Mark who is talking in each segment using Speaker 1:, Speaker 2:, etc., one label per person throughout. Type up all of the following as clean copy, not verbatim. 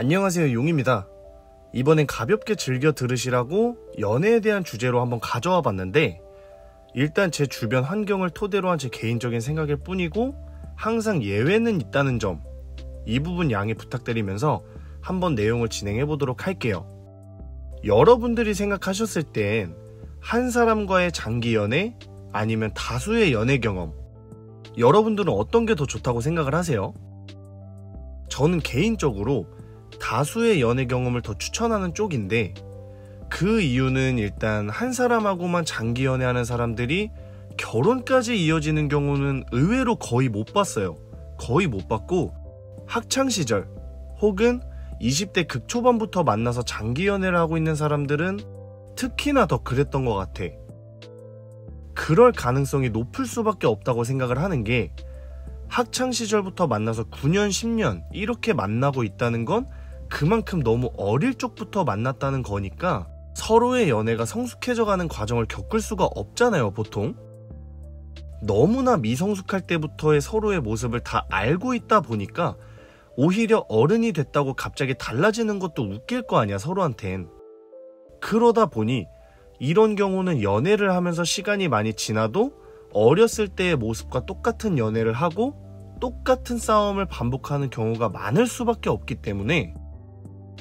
Speaker 1: 안녕하세요, 용입니다. 이번엔 가볍게 즐겨 들으시라고 연애에 대한 주제로 한번 가져와 봤는데, 일단 제 주변 환경을 토대로 한 제 개인적인 생각일 뿐이고 항상 예외는 있다는 점, 이 부분 양해 부탁드리면서 한번 내용을 진행해 보도록 할게요. 여러분들이 생각하셨을 땐 한 사람과의 장기 연애 아니면 다수의 연애 경험, 여러분들은 어떤 게 더 좋다고 생각을 하세요? 저는 개인적으로 다수의 연애 경험을 더 추천하는 쪽인데, 그 이유는 일단 한 사람하고만 장기 연애하는 사람들이 결혼까지 이어지는 경우는 의외로 거의 못 봤어요. 거의 못 봤고, 학창시절 혹은 20대 극초반부터 만나서 장기 연애를 하고 있는 사람들은 특히나 더 그랬던 것 같아. 그럴 가능성이 높을 수밖에 없다고 생각을 하는 게, 학창시절부터 만나서 9년, 10년 이렇게 만나고 있다는 건 그만큼 너무 어릴 적부터 만났다는 거니까 서로의 연애가 성숙해져가는 과정을 겪을 수가 없잖아요, 보통. 너무나 미성숙할 때부터의 서로의 모습을 다 알고 있다 보니까 오히려 어른이 됐다고 갑자기 달라지는 것도 웃길 거 아니야, 서로한텐. 그러다 보니 이런 경우는 연애를 하면서 시간이 많이 지나도 어렸을 때의 모습과 똑같은 연애를 하고 똑같은 싸움을 반복하는 경우가 많을 수밖에 없기 때문에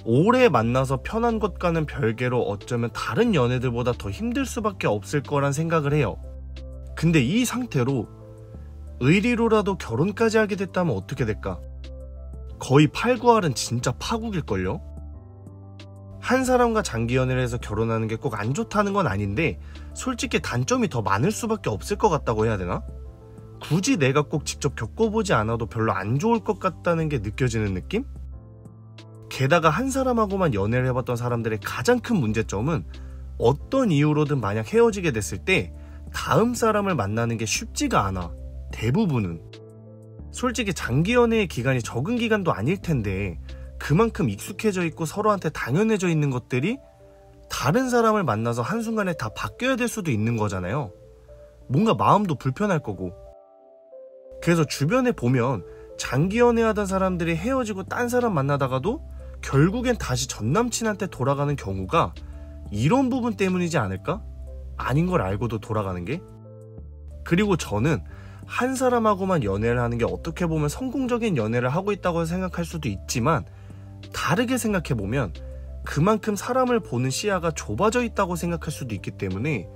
Speaker 1: 오래 만나서 편한 것과는 별개로 어쩌면 다른 연애들보다 더 힘들 수밖에 없을 거란 생각을 해요. 근데 이 상태로 의리로라도 결혼까지 하게 됐다면 어떻게 될까? 거의 8, 9할은 진짜 파국일걸요? 한 사람과 장기 연애를 해서 결혼하는 게 꼭 안 좋다는 건 아닌데, 솔직히 단점이 더 많을 수밖에 없을 것 같다고 해야 되나? 굳이 내가 꼭 직접 겪어보지 않아도 별로 안 좋을 것 같다는 게 느껴지는 느낌? 게다가 한 사람하고만 연애를 해봤던 사람들의 가장 큰 문제점은 어떤 이유로든 만약 헤어지게 됐을 때 다음 사람을 만나는 게 쉽지가 않아. 대부분은. 솔직히 장기 연애의 기간이 적은 기간도 아닐 텐데 그만큼 익숙해져 있고 서로한테 당연해져 있는 것들이 다른 사람을 만나서 한순간에 다 바뀌어야 될 수도 있는 거잖아요. 뭔가 마음도 불편할 거고. 그래서 주변에 보면 장기 연애하던 사람들이 헤어지고 딴 사람 만나다가도 결국엔 다시 전남친한테 돌아가는 경우가 이런 부분 때문이지 않을까? 아닌 걸 알고도 돌아가는 게? 그리고 저는 한 사람하고만 연애를 하는 게 어떻게 보면 성공적인 연애를 하고 있다고 생각할 수도 있지만, 다르게 생각해보면 그만큼 사람을 보는 시야가 좁아져 있다고 생각할 수도 있기 때문에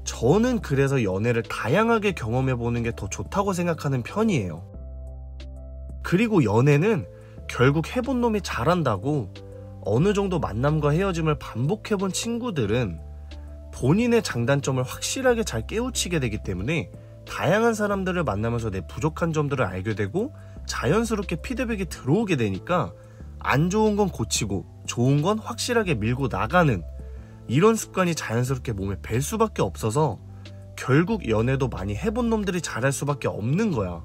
Speaker 1: 저는 그래서 연애를 다양하게 경험해보는 게 더 좋다고 생각하는 편이에요. 그리고 연애는 결국 해본 놈이 잘한다고, 어느 정도 만남과 헤어짐을 반복해본 친구들은 본인의 장단점을 확실하게 잘 깨우치게 되기 때문에 다양한 사람들을 만나면서 내 부족한 점들을 알게 되고 자연스럽게 피드백이 들어오게 되니까 안 좋은 건 고치고 좋은 건 확실하게 밀고 나가는 이런 습관이 자연스럽게 몸에 뵐 수밖에 없어서 결국 연애도 많이 해본 놈들이 잘할 수밖에 없는 거야.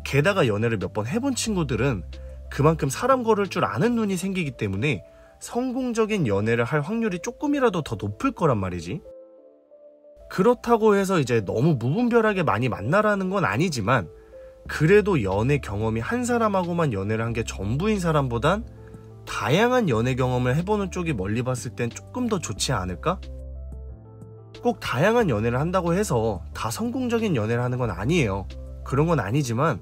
Speaker 1: 게다가 연애를 몇 번 해본 친구들은 그만큼 사람 고를 줄 아는 눈이 생기기 때문에 성공적인 연애를 할 확률이 조금이라도 더 높을 거란 말이지. 그렇다고 해서 이제 너무 무분별하게 많이 만나라는 건 아니지만, 그래도 연애 경험이 한 사람하고만 연애를 한 게 전부인 사람보단 다양한 연애 경험을 해보는 쪽이 멀리 봤을 땐 조금 더 좋지 않을까? 꼭 다양한 연애를 한다고 해서 다 성공적인 연애를 하는 건 아니에요. 그런 건 아니지만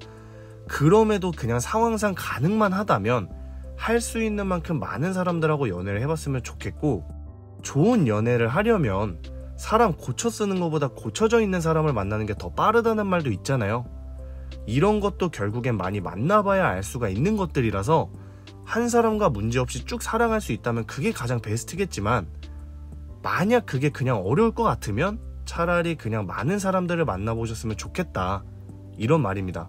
Speaker 1: 그럼에도 그냥 상황상 가능만 하다면 할 수 있는 만큼 많은 사람들하고 연애를 해봤으면 좋겠고, 좋은 연애를 하려면 사람 고쳐 쓰는 것보다 고쳐져 있는 사람을 만나는 게 더 빠르다는 말도 있잖아요. 이런 것도 결국엔 많이 만나봐야 알 수가 있는 것들이라서 한 사람과 문제없이 쭉 사랑할 수 있다면 그게 가장 베스트겠지만, 만약 그게 그냥 어려울 것 같으면 차라리 그냥 많은 사람들을 만나보셨으면 좋겠다, 이런 말입니다.